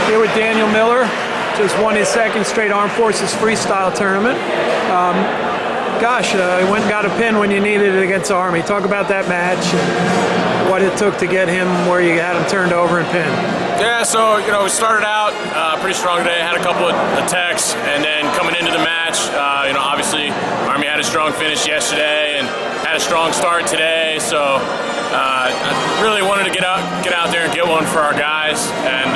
Here with Daniel Miller, just won his second straight Armed Forces Freestyle tournament. He went and got a pin when you needed it against Army. Talk about that match and what it took to get him where you had him turned over and pinned. Yeah, so we started out pretty strong today. Had a couple of attacks, and then coming into the match, obviously Army had a strong finish yesterday and had a strong start today. So I really wanted to get out there and get one for our guys, and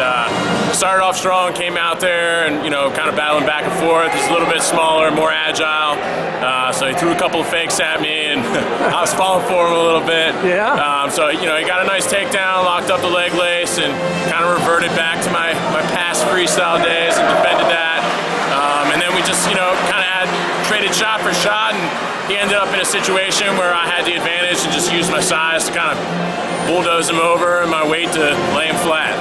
started off strong. Came out there and kind of battling back and forth. He's a little bit smaller, more agile. So he threw a couple of fakes at me, and I was falling for him a little bit. Yeah. So he got a nice takedown, locked up the leg lace, and kind of reverted back to my past freestyle days and defended that. And then we just kind of traded shot for shot, and he ended up in a situation where I had the advantage and just used my size to kind of bulldoze him over and my weight to lay him flat.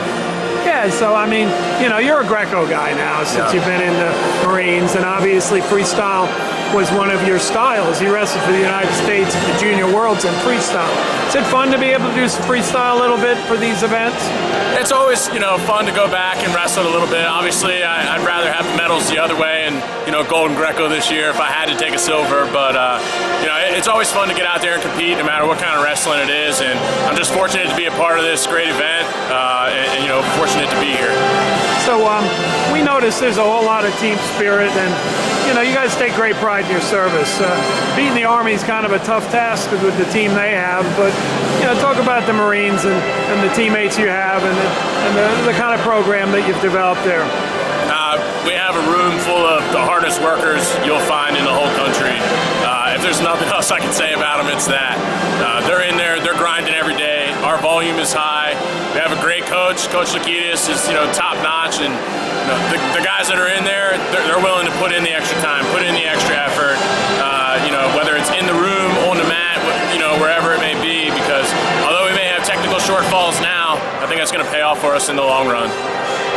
Yeah, so I mean, you're a Greco guy now since you've been in the Marines, and obviously freestyle was one of your styles. You wrestled for the United States at the Junior Worlds in freestyle. Is it fun to be able to do some freestyle a little bit for these events? It's always, fun to go back and wrestle a little bit. Obviously, I'd rather have the medals the other way and, gold and Greco this year if I had to take a silver. But, it's always fun to get out there and compete no matter what kind of wrestling it is. And I'm just fortunate to be a part of this great event and fortunate to be here. So we noticed there's a whole lot of team spirit, and you guys take great pride in your service. Beating the Army is kind of a tough task with the team they have, but talk about the Marines and the teammates you have and the kind of program that you've developed there. We have a room full of the hardest workers you'll find in the whole country. If there's nothing else I can say about them, it's that. They're in there, they're grinding every day. Our volume is high. We have a great coach. Coach Lakitis is top notch, and the guys that are in there, they're willing to put in the extra time, put in the extra effort. Whether it's in the room, on the mat, wherever it may be. Because although we may have technical shortfalls now, I think that's going to pay off for us in the long run.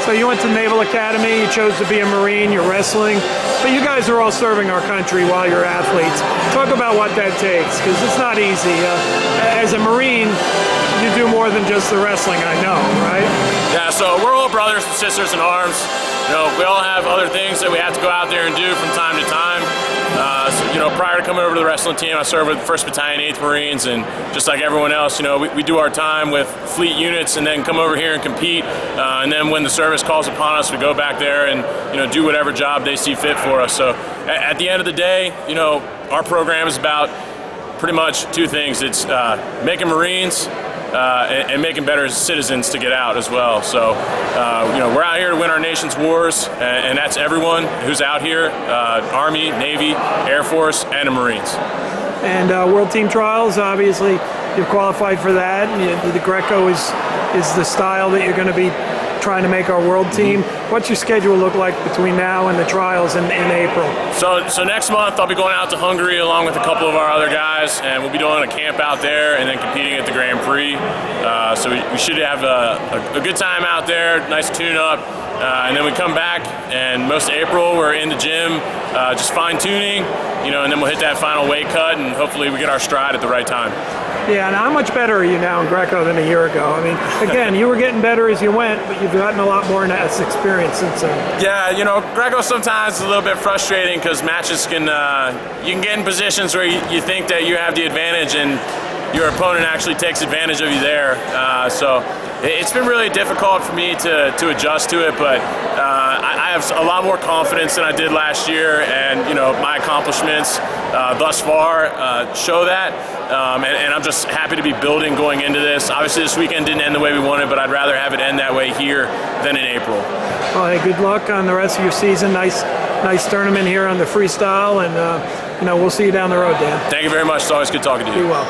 So you went to Naval Academy, you chose to be a Marine, you're wrestling, but you guys are all serving our country while you're athletes. Talk about what that takes, because it's not easy. As a Marine, you do more than just the wrestling, I know, right? Yeah, so we're all brothers and sisters in arms. We all have other things that we have to go out there and do from time to time. Prior to coming over to the wrestling team, I served with the 1st Battalion, 8th Marines, and just like everyone else, we do our time with fleet units and then come over here and compete. And then when the service calls upon us, we go back there and, do whatever job they see fit for us. So at the end of the day, our program is about pretty much two things. It's making Marines and making better citizens to get out as well. So, we're out here to win our nation's wars, and that's everyone who's out here, Army, Navy, Air Force, and the Marines. And World Team Trials, obviously, you've qualified for that. The Greco is the style that you're going to be trying to make our world team. What's your schedule look like between now and the trials in April? So next month I'll be going out to Hungary along with a couple of our other guys, and we'll be doing a camp out there and then competing at the Grand Prix. So we should have a good time out there, nice tune-up, and then we come back, and most of April we're in the gym just fine-tuning, and then we'll hit that final weight cut, and hopefully we get our stride at the right time. Yeah, and how much better are you now in Greco than a year ago? I mean, again, you were getting better as you went, but you've gotten a lot more in that experience since then. Yeah, Greco sometimes is a little bit frustrating because matches can, you can get in positions where you think that you have the advantage and your opponent actually takes advantage of you there. So it's been really difficult for me to adjust to it, but I have a lot more confidence than I did last year, and my accomplishments thus far show that. And I'm just happy to be building going into this. Obviously, this weekend didn't end the way we wanted, but I'd rather have it end that way here than in April. Well, hey, good luck on the rest of your season. Nice tournament here on the freestyle, and we'll see you down the road, Dan. Thank you very much. It's always good talking to you. Be well.